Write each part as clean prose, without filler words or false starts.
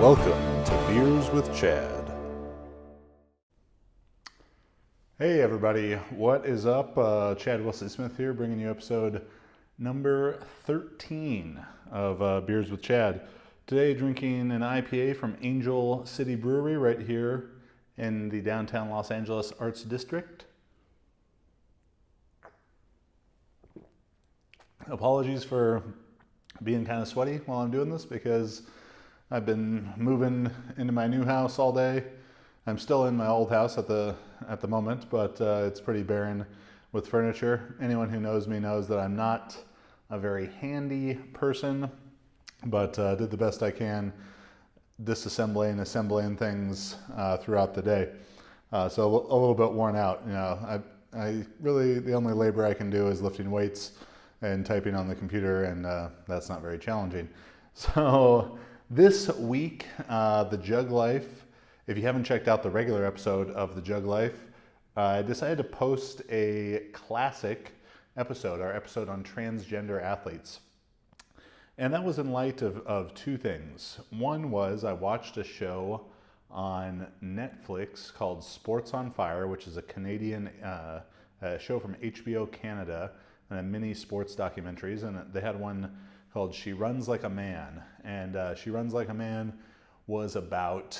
Welcome to Beers with Chad. Hey everybody, what is up? Chad Wesley Smith here, bringing you episode number 13 of Beers with Chad. Today drinking an IPA from Angel City Brewery right here in the downtown Los Angeles Arts District. Apologies for being kind of sweaty while I'm doing this because I've been moving into my new house all day. I'm still in my old house at the moment, but it's pretty barren with furniture. Anyone who knows me knows that I'm not a very handy person, but did the best I can disassembling, assembling things throughout the day. So a little bit worn out. You know, I really, the only labor I can do is lifting weights and typing on the computer, and that's not very challenging. So this week, the Jug Life, if you haven't checked out the regular episode of the Jug Life, I decided to post a classic episode, our episode on transgender athletes. And that was in light of two things. One was I watched a show on Netflix called Sports on Fire, which is a Canadian show from HBO Canada, and a mini sports documentaries, and they had one called She Runs Like a Man. And She Runs Like a Man was about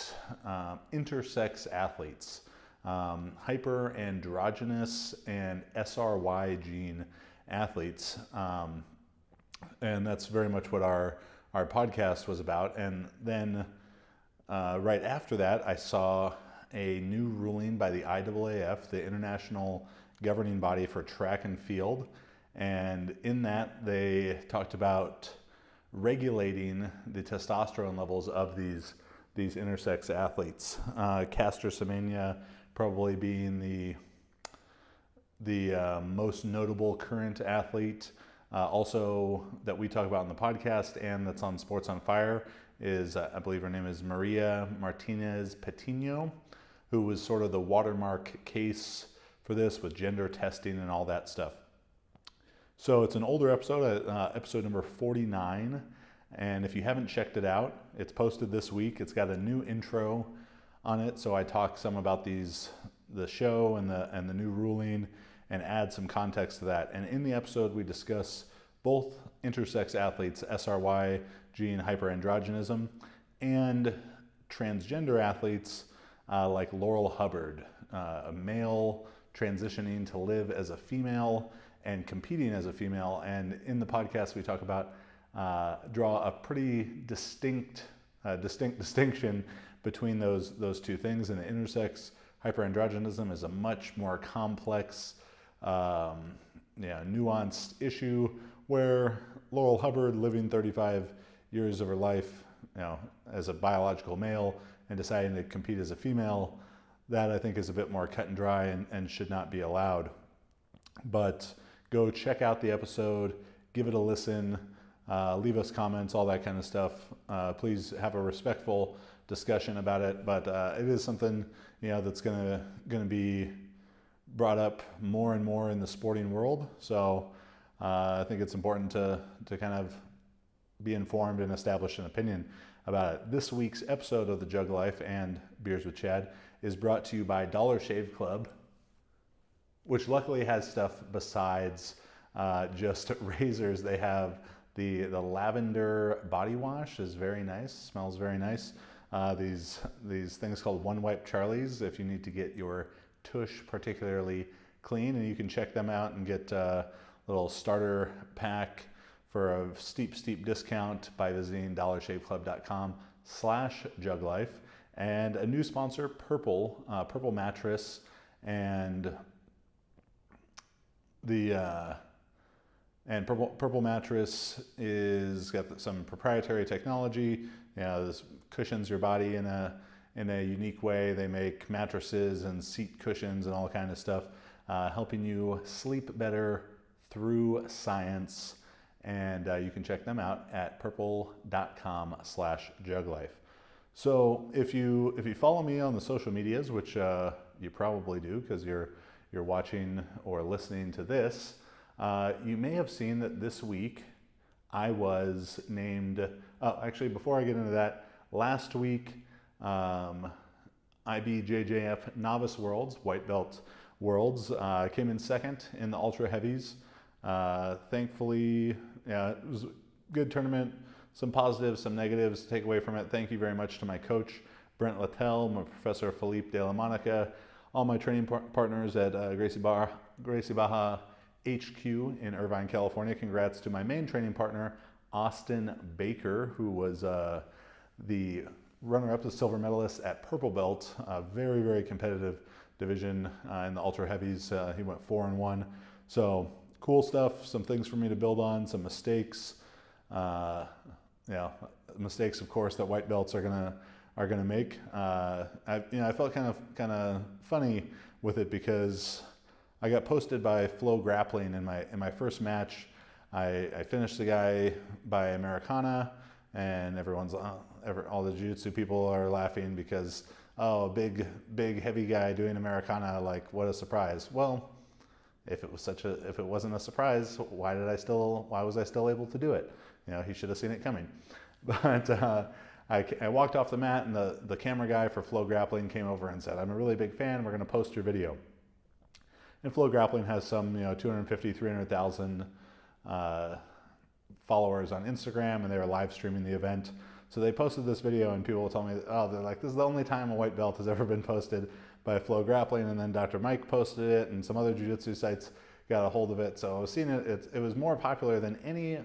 intersex athletes, hyper-androgynous and SRY gene athletes. And that's very much what our podcast was about. And then right after that, I saw a new ruling by the IAAF, the International Governing Body for Track and Field. And in that, they talked about regulating the testosterone levels of these intersex athletes. Caster Semenya probably being the most notable current athlete. Also that we talk about in the podcast and that's on Sports on Fire is, I believe her name is Maria Martinez Patino, who was sort of the watermark case for this with gender testing and all that stuff. So it's an older episode, episode number 49, and if you haven't checked it out, it's posted this week. It's got a new intro on it, so I talk some about the show and the new ruling and add some context to that. And in the episode, we discuss both intersex athletes, SRY gene hyperandrogenism, and transgender athletes like Laurel Hubbard, a male transitioning to live as a female and competing as a female. And in the podcast, we talk about, draw a pretty distinct distinction between those two things. And the intersex hyperandrogenism is a much more complex, nuanced issue where Laurel Hubbard, living 35 years of her life, as a biological male and deciding to compete as a female, that I think is a bit more cut and dry and should not be allowed. But go check out the episode, give it a listen, leave us comments, all that kind of stuff. Please have a respectful discussion about it, but it is something that's gonna be brought up more and more in the sporting world. So I think it's important to kind of be informed and establish an opinion about it. This week's episode of the Jug Life and Beers with Chad is brought to you by Dollar Shave Club, which luckily has stuff besides just razors. They have the lavender body wash is very nice, smells very nice. These things called One Wipe Charlies if you need to get your tush particularly clean, and you can check them out and get a little starter pack for a steep discount by visiting dollarshaveclub.com/juglife. And a new sponsor, Purple Mattress, and Purple Mattress is got some proprietary technology. This cushions your body in a unique way. They make mattresses and seat cushions and all kind of stuff, helping you sleep better through science. And you can check them out at purple.com/juglife. So if you follow me on the social medias, which you probably do because you're watching or listening to this, you may have seen that this week I was named, actually before I get into that, last week, IBJJF Novice Worlds, White Belt Worlds, came in second in the Ultra Heavies. Thankfully, yeah, it was a good tournament. Some positives, some negatives to take away from it. Thank you very much to my coach, Brent Littell, my professor, Philippe de la Monica, all my training partners at Gracie Baja HQ in Irvine, California. Congrats to my main training partner, Austin Baker, who was the runner-up to silver medalist at Purple Belt, a very, very competitive division in the Ultra Heavies. He went 4-1. So cool stuff, some things for me to build on, some mistakes. Mistakes, of course, that white belts are gonna make. I felt kind of funny with it because I got posted by Flow Grappling in my first match. I finished the guy by Americana, and all the jiu-jitsu people are laughing because, oh, big heavy guy doing Americana, like what a surprise. Well, if it wasn't a surprise, why was I still able to do it? He should have seen it coming. But I walked off the mat, and the camera guy for Flow Grappling came over and said, "I'm a really big fan. We're going to post your video." And Flow Grappling has some 250, 300,000 followers on Instagram, and they were live streaming the event. So they posted this video, and people told me, oh, they're like, this is the only time a white belt has ever been posted by Flow Grappling. And then Dr. Mike posted it, and some other jiu-jitsu sites got a hold of it. So I was seeing it. It was more popular than any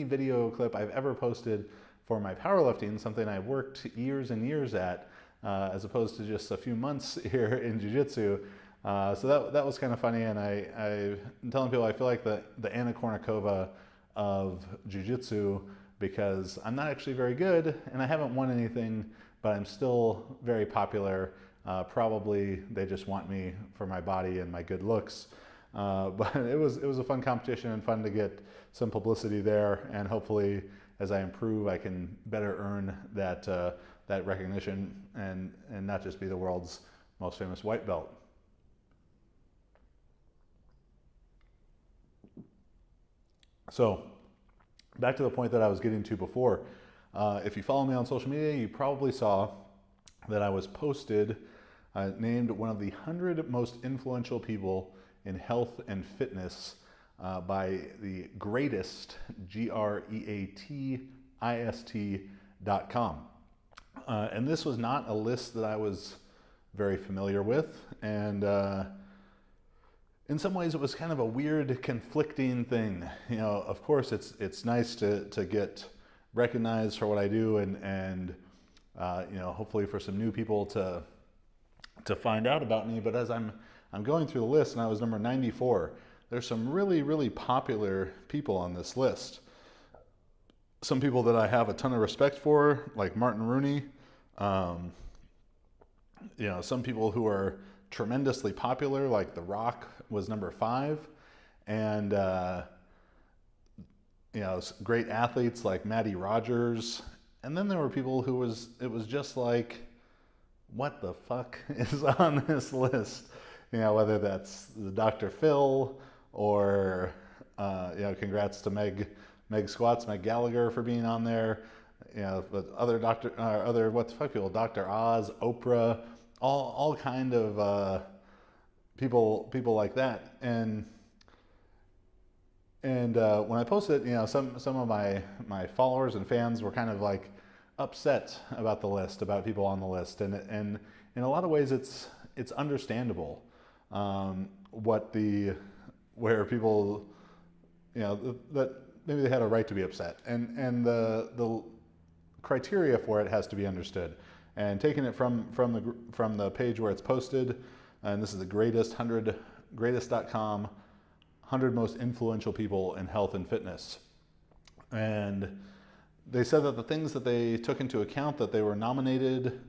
video clip I've ever posted for my powerlifting, something I've worked years and years at, as opposed to just a few months here in jiu-jitsu. So that was kind of funny, and I'm telling people I feel like the Anna Kournikova of jiu-jitsu, because I'm not actually very good and I haven't won anything, but I'm still very popular. Probably they just want me for my body and my good looks. But it was a fun competition and fun to get some publicity there, and hopefully as I improve I can better earn that recognition and not just be the world's most famous white belt. So back to the point that I was getting to before. If you follow me on social media, you probably saw that I was posted, named one of the 100 most influential people in health and fitness by the Greatist, GREATIST.com. And this was not a list that I was very familiar with, and in some ways it was kind of a weird, conflicting thing. Of course it's nice to get recognized for what I do, and hopefully for some new people to find out about me. But as I'm going through the list, and I was number 94, there's some really, really popular people on this list. Some people that I have a ton of respect for, like Martin Rooney. Some people who are tremendously popular, like The Rock was number 5, and great athletes like Matty Rogers. And then there were people it was just like, what the fuck is on this list? Whether that's the Dr. Phil or congrats to Meg Gallagher for being on there. But other what the fuck people, Dr. Oz, Oprah, all kind of people like that. And when I posted it, some of my followers and fans were kind of like upset about the list, about people on the list, and in a lot of ways it's understandable. Where people, that maybe they had a right to be upset, and the criteria for it has to be understood. And taking it from the page where it's posted, and this is the Greatist.com, 100 most influential people in health and fitness. And they said that the things that they took into account, that they were nominated,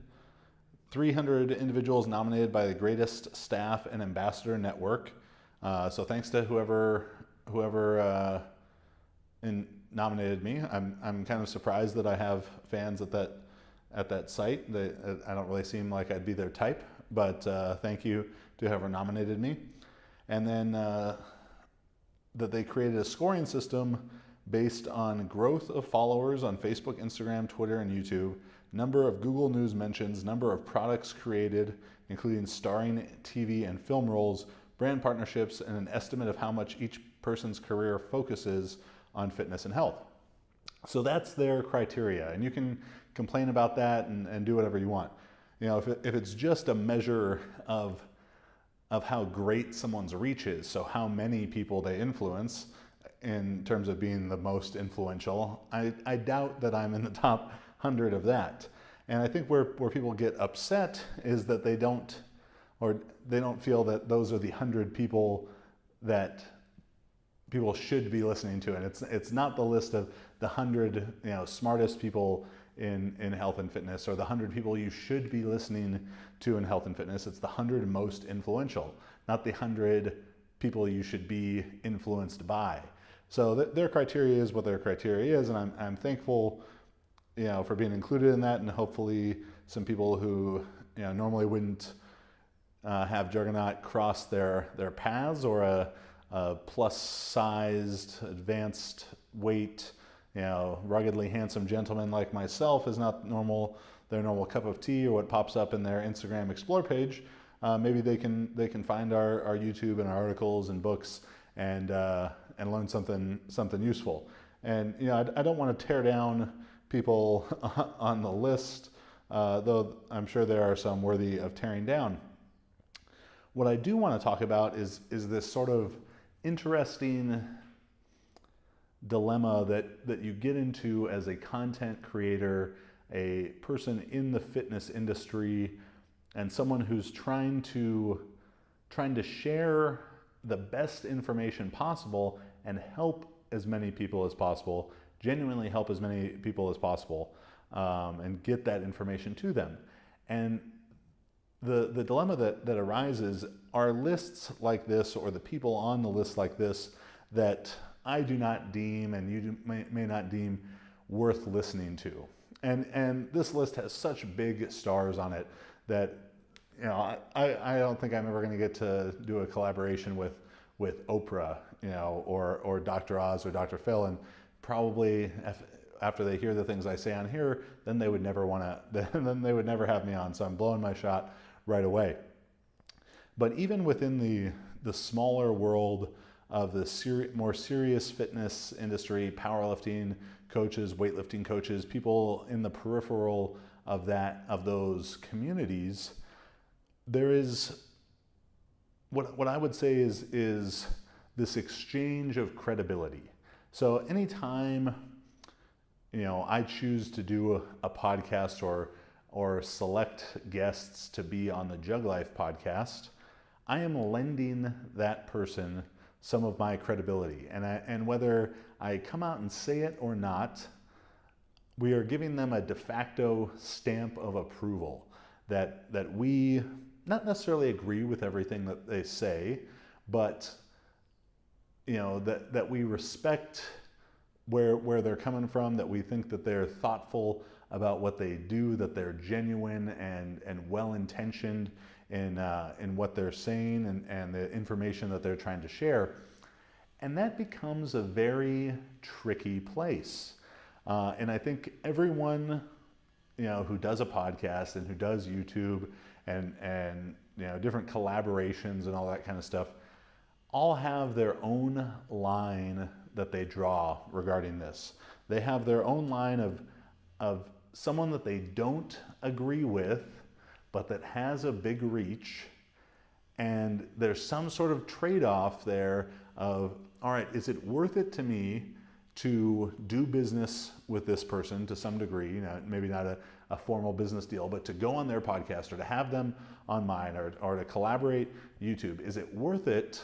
300 individuals nominated by the Greatist staff and ambassador network. So thanks to whoever nominated me. I'm kind of surprised that I have fans at that site. I don't really seem like I'd be their type, but thank you to whoever nominated me. And then that they created a scoring system based on growth of followers on Facebook, Instagram, Twitter, and YouTube, number of Google News mentions, number of products created, including starring TV and film roles, brand partnerships, and an estimate of how much each person's career focuses on fitness and health. So that's their criteria, and you can complain about that and do whatever you want. You know, if it's just a measure of how great someone's reach is, so how many people they influence in terms of being the most influential, I doubt that I'm in the top 100 of that. And I think where people get upset is that they don't feel that those are the 100 people that people should be listening to. And it's not the list of the 100 smartest people in health and fitness, or the 100 people you should be listening to in health and fitness. It's the 100 most influential, not the 100 people you should be influenced by. So their criteria is what their criteria is, and I'm thankful, for being included in that, and hopefully some people who normally wouldn't have Juggernaut cross their paths, or a plus-sized, advanced weight, ruggedly handsome gentleman like myself is not their normal cup of tea, or what pops up in their Instagram Explore page. Maybe they can find our YouTube and our articles and books and learn something useful. And I don't want to tear down people on the list, though I'm sure there are some worthy of tearing down. What I do want to talk about is this sort of interesting dilemma that you get into as a content creator, a person in the fitness industry, and someone who's trying to share the best information possible and help as many people as possible, genuinely help as many people as possible, and get that information to them. And the dilemma that arises are lists like this, or the people on the list like this, that I do not deem, and you may not deem, worth listening to. And this list has such big stars on it that I don't think I'm ever going to get to do a collaboration with Oprah, or Dr. Oz or Dr. Phil. And probably after they hear the things I say on here, then they would never then they would never have me on. So I'm blowing my shot right away. But even within the smaller world of the more serious fitness industry, powerlifting coaches, weightlifting coaches, people in the peripheral of those communities, there is what I would say is this exchange of credibility. So anytime I choose to do a podcast or select guests to be on the Jug Life podcast, I am lending that person some of my credibility. And whether I come out and say it or not, we are giving them a de facto stamp of approval that we not necessarily agree with everything that they say, but that we respect where they're coming from, that we think that they're thoughtful about what they do, that they're genuine and well-intentioned in what they're saying and the information that they're trying to share. And that becomes a very tricky place. And I think everyone who does a podcast and who does YouTube and different collaborations and all that kind of stuff, all have their own line that they draw regarding this. They have their own line of someone that they don't agree with, but that has a big reach, and there's some sort of trade-off there of, all right, is it worth it to me to do business with this person to some degree, maybe not a formal business deal, but to go on their podcast or to have them on mine or to collaborate YouTube? Is it worth it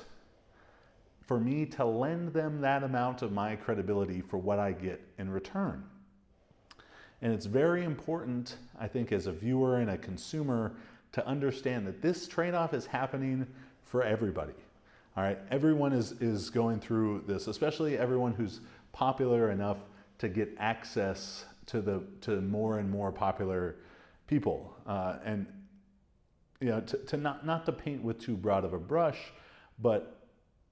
for me to lend them that amount of my credibility for what I get in return? And it's very important, I think, as a viewer and a consumer, to understand that this trade-off is happening for everybody. All right, everyone is going through this, especially everyone who's popular enough to get access to more and more popular people. And to not to paint with too broad of a brush, but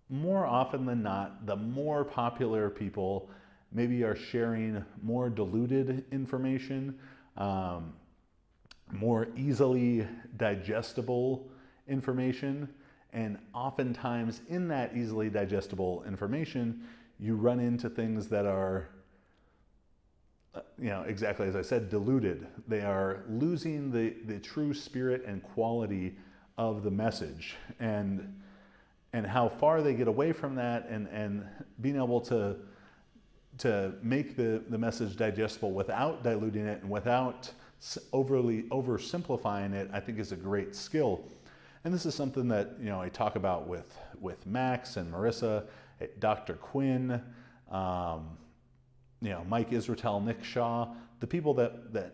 more often than not, the more popular people maybe are sharing more diluted information, more easily digestible information. And oftentimes in that easily digestible information, you run into things that are, exactly as I said, diluted. They are losing the true spirit and quality of the message, and how far they get away from that, and being able to make the message digestible without diluting it and without oversimplifying it, I think is a great skill. And this is something that I talk about with Max and Marissa, Dr. Quinn, Mike Israetel, Nick Shaw, the people that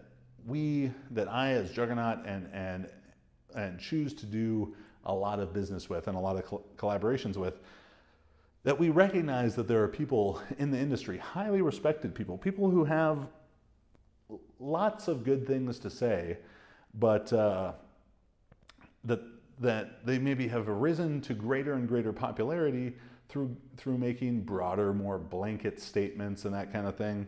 I as Juggernaut and choose to do a lot of business with and a lot of collaborations with, that we recognize that there are people in the industry, highly respected people who have lots of good things to say, but that they maybe have arisen to greater and greater popularity through making broader, more blanket statements and that kind of thing.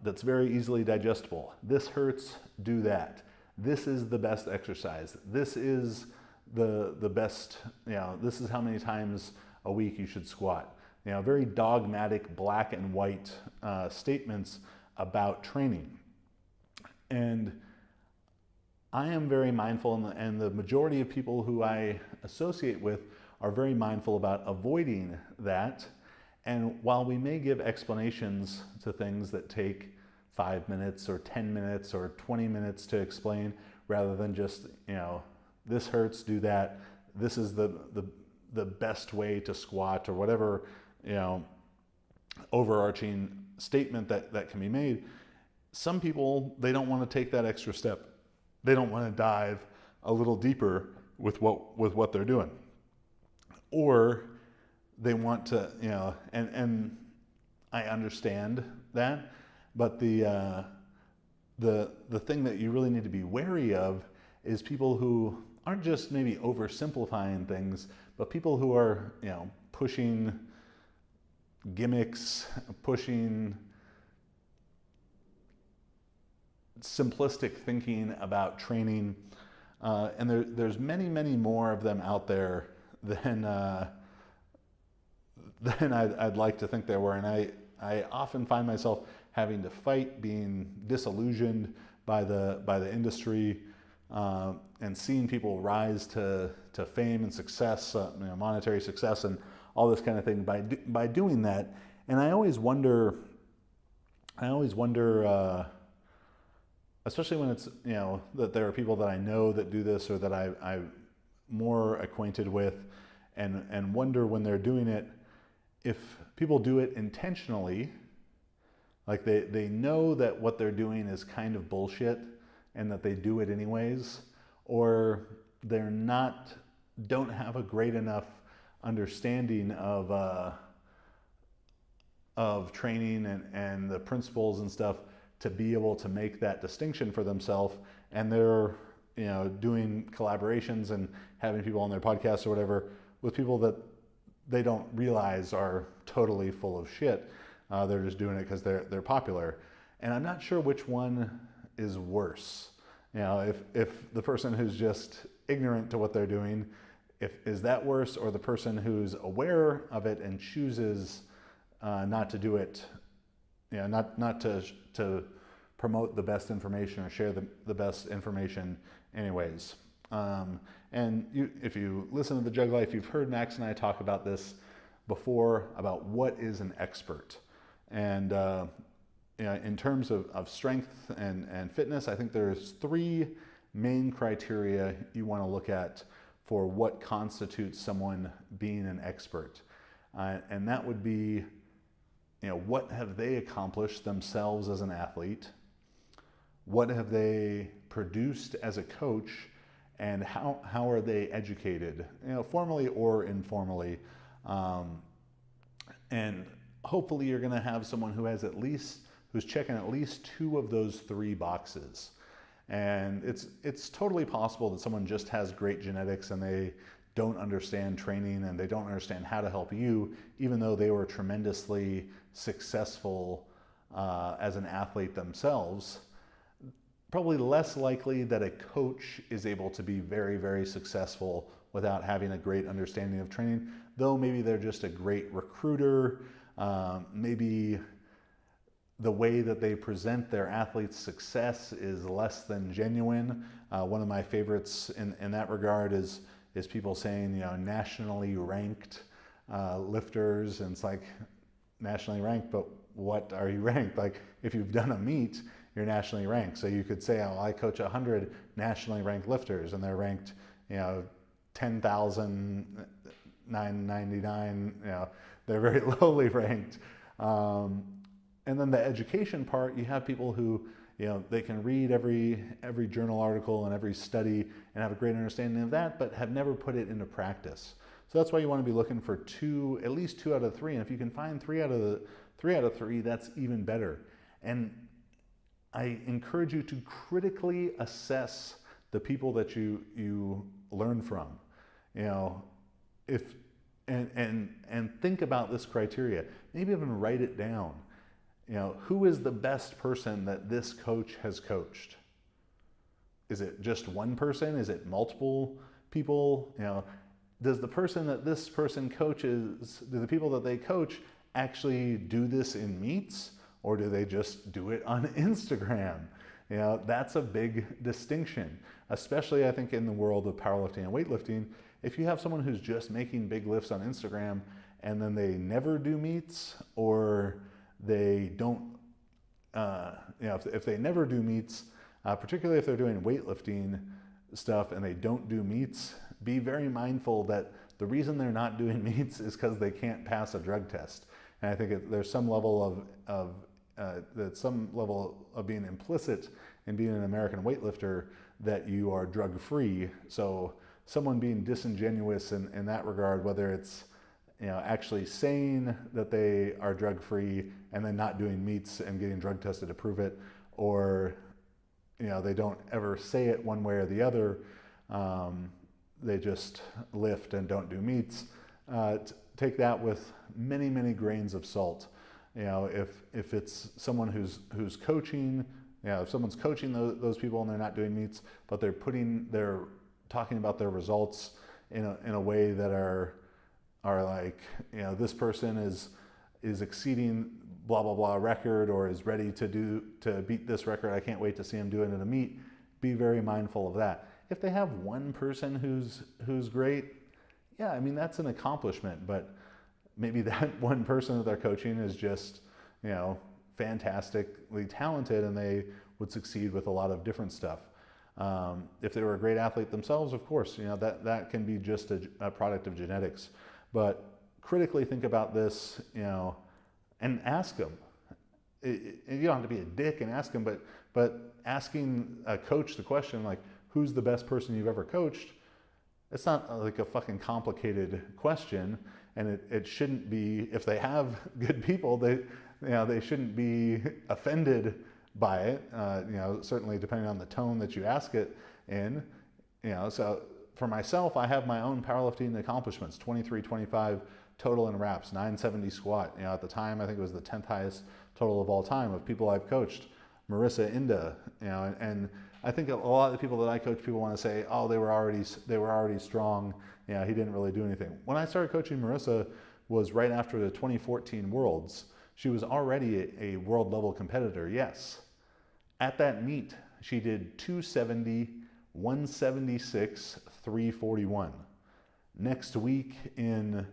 That's very easily digestible. This hurts, do that. This is the best exercise. This is the best, this is how many times a week you should squat. Very dogmatic, black and white statements about training. And I am very mindful, and the majority of people who I associate with are very mindful about avoiding that. And while we may give explanations to things that take 5 minutes or 10 minutes or 20 minutes to explain, rather than just, this hurts, do that, this is the best way to squat, or whatever, overarching statement that can be made, some people, they don't want to take that extra step. They don't want to dive a little deeper with what they're doing. Or they want to, and I understand that, but the thing that you really need to be wary of is people who aren't just maybe oversimplifying things, but people who are, pushing gimmicks, pushing simplistic thinking about training, and there's many more of them out there than I'd like to think there were. And I often find myself having to fight being disillusioned by the industry, and seeing people rise to fame and success, monetary success and all this kind of thing by doing that. And I always wonder, especially when it's, that there are people that I know that do this, or that I'm more acquainted with, and wonder when they're doing it, if people do it intentionally, like they know that what they're doing is kind of bullshit and that they do it anyways, or don't have a great enough understanding of training and the principles and stuff to be able to make that distinction for themselves, and they're doing collaborations and having people on their podcasts or whatever with people that they don't realize are totally full of shit. They're just doing it because they're popular, and I'm not sure which one is worse. If the person who's just ignorant to what they're doing, is that worse, or the person who's aware of it and chooses not to do it, not to promote the best information or share the best information anyways. And if you listen to the Jug Life, you've heard Max and I talk about this before, about what is an expert. And in terms of strength and fitness, I think there's 3 main criteria you want to look at for what constitutes someone being an expert. And that would be, what have they accomplished themselves as an athlete? What have they produced as a coach? And how are they educated, formally or informally? And hopefully you're going to have someone who's checking at least 2 of those 3 boxes. And it's totally possible that someone just has great genetics and they don't understand training and they don't understand how to help you, even though they were tremendously successful as an athlete themselves. probably less likely that a coach is able to be very, very successful without having a great understanding of training, though maybe they're just a great recruiter. Maybe the way that they present their athletes' success is less than genuine. One of my favorites in that regard is people saying, nationally ranked lifters, and it's like, nationally ranked, but what are you ranked? Like, if you've done a meet, you're nationally ranked. So you could say, I coach 100 nationally ranked lifters, and they're ranked, 10,999. They're very lowly ranked. And then the education part, you have people who, they can read every journal article and every study and have a great understanding of that, but have never put it into practice. So that's why you want to be looking for at least two out of three. And if you can find three out of three, that's even better. And I encourage you to critically assess the people that you learn from. And think about this criteria. Maybe even write it down. Who is the best person that this coach has coached? Is it just one person? Is it multiple people? Does the person that this person coaches, do the people that they coach actually do this in meets, or do they just do it on Instagram? That's a big distinction, especially I think in the world of powerlifting and weightlifting. If you have someone who's just making big lifts on Instagram and then they never do meets, or they don't, if they never do meets, particularly if they're doing weightlifting stuff and they don't do meets, be very mindful that the reason they're not doing meets is because they can't pass a drug test. And I think there's some level of being implicit in being an American weightlifter that you are drug-free. So someone being disingenuous in that regard, whether it's actually saying that they are drug-free and then not doing meets and getting drug tested to prove it, or they don't ever say it one way or the other. They just lift and don't do meets. Take that with many, many grains of salt. If it's someone who's coaching, if someone's coaching those people and they're not doing meets, but they're talking about their results in a way that are like, this person is exceeding blah blah blah record, or is ready to beat this record. I can't wait to see him do it in a meet. Be very mindful of that. If they have one person who's great, yeah, that's an accomplishment, but maybe that one person that they're coaching is just, fantastically talented, and they would succeed with a lot of different stuff. If they were a great athlete themselves, of course, that can be just a product of genetics. But critically think about this, and ask them. You don't have to be a dick and ask them, but asking a coach the question, like, who's the best person you've ever coached? It's not like a fucking complicated question, and it shouldn't be. If they have good people, they shouldn't be offended by it. Certainly depending on the tone that you ask it in. So for myself, I have my own powerlifting accomplishments: 23-25 total in reps, 970 squat. At the time, I think it was the 10th highest total of all time of people I've coached. Marissa Inda, and I think a lot of the people that I coach, people want to say, oh, they were already strong. He didn't really do anything. When I started coaching Marissa was right after the 2014 Worlds. She was already a world level competitor, yes. At that meet, she did 270, 176, 341. Next week in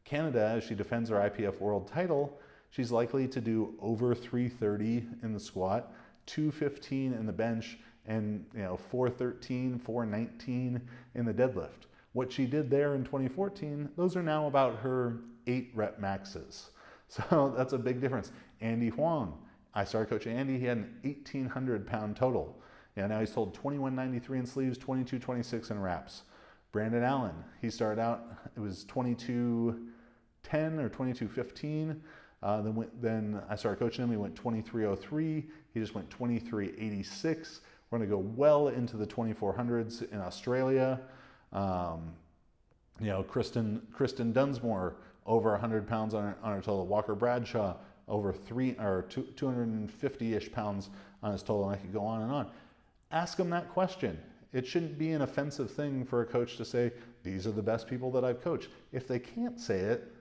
Canada, as she defends her IPF world title, she's likely to do over 330 in the squat, 215 in the bench, and 413, 419 in the deadlift. What she did there in 2014, those are now about her 8 rep maxes. So that's a big difference. Andy Huang, I started coaching Andy, he had an 1,800 pound total. Now he's told 2193 in sleeves, 2226 in wraps. Brandon Allen, he started out, it was 2210 or 2215. Then I started coaching him, he went 2303, he just went 2386. We're going to go well into the 2400s in Australia. Kristen Dunsmore, over 100 pounds on her total. Walker Bradshaw, over 250-ish pounds on his total, and I could go on and on. ask them that question. It shouldn't be an offensive thing for a coach to say, these are the best people that I've coached. If they can't say it,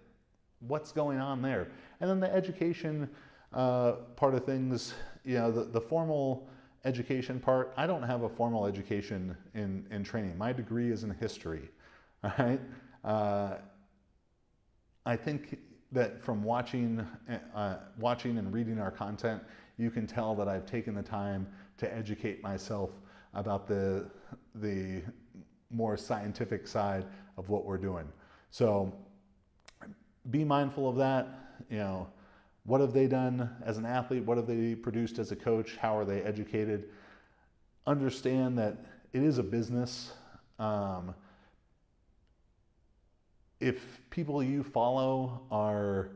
what's going on there? And then the education part of things, the formal education part, I don't have a formal education in training. My degree is in history, all right? I think that from watching and reading our content, you can tell that I've taken the time to educate myself about the more scientific side of what we're doing. So be mindful of that. What have they done as an athlete? What have they produced as a coach? How are they educated? Understand that it is a business. If people you follow are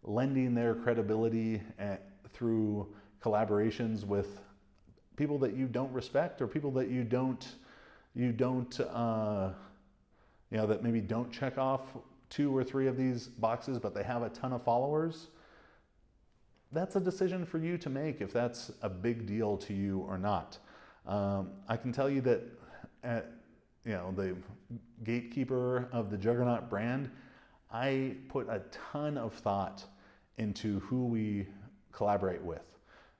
lending their credibility through collaborations with people that you don't respect, or people that you don't that maybe don't check off 2 or 3 of these boxes, but they have a ton of followers, that's a decision for you to make if that's a big deal to you or not. I can tell you that the gatekeeper of the Juggernaut brand, I put a ton of thought into who we collaborate with.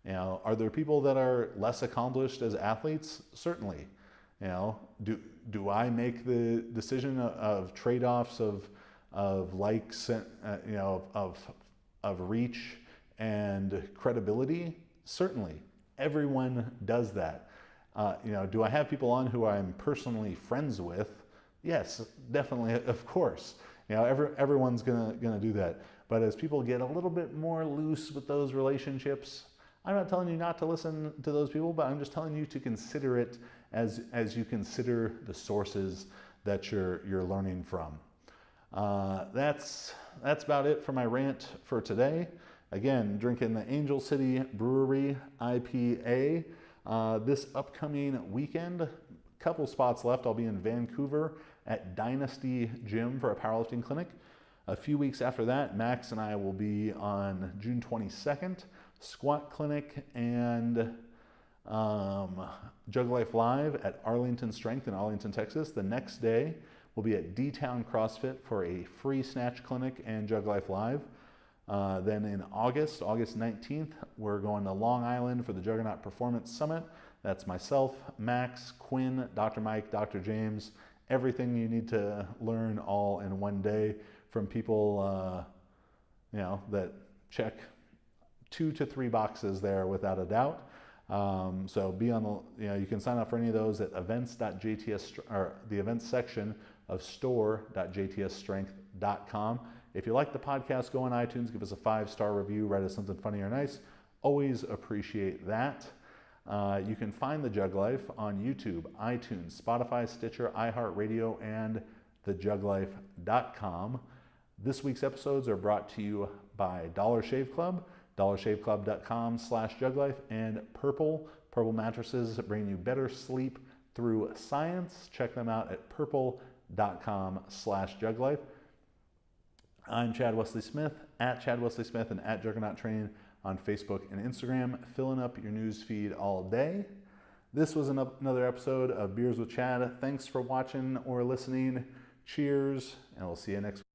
Are there people that are less accomplished as athletes? Certainly. Do I make the decision of trade-offs of likes, of reach and credibility? Certainly. Everyone does that. Do I have people on who I'm personally friends with? Yes, definitely, of course. Everyone's gonna do that. But as people get a little bit more loose with those relationships, I'm not telling you not to listen to those people, but I'm just telling you to consider it as you consider the sources that you're learning from. That's about it for my rant for today. Again, drinking the Angel City Brewery IPA. This upcoming weekend, couple spots left. I'll be in Vancouver at Dynasty Gym for a powerlifting clinic. A few weeks after that, Max and I will be on June 22nd, squat clinic and Jug Life Live at Arlington Strength in Arlington, Texas. The next day, we'll be at D-Town CrossFit for a free snatch clinic and Jug Life Live. Then in August 19th, we're going to Long Island for the Juggernaut Performance Summit. That's myself, Max, Quinn, Dr. Mike, Dr. James, everything you need to learn all in one day from people, that check 2 to 3 boxes there without a doubt. So be on the, you can sign up for any of those at events.jts, or the events section of store.jtsstrength.com. If you like the podcast, go on iTunes, give us a 5-star review, write us something funny or nice. Always appreciate that. You can find The Jug Life on YouTube, iTunes, Spotify, Stitcher, iHeartRadio, and thejuglife.com. This week's episodes are brought to you by Dollar Shave Club, dollarshaveclub.com/juglife, and Purple mattresses that bring you better sleep through science. Check them out at purple.com/juglife. I'm Chad Wesley Smith, at Chad Wesley Smith and at Juggernaut Training on Facebook and Instagram, filling up your news feed all day. This was another episode of Beers with Chad. Thanks for watching or listening. Cheers, and we'll see you next week.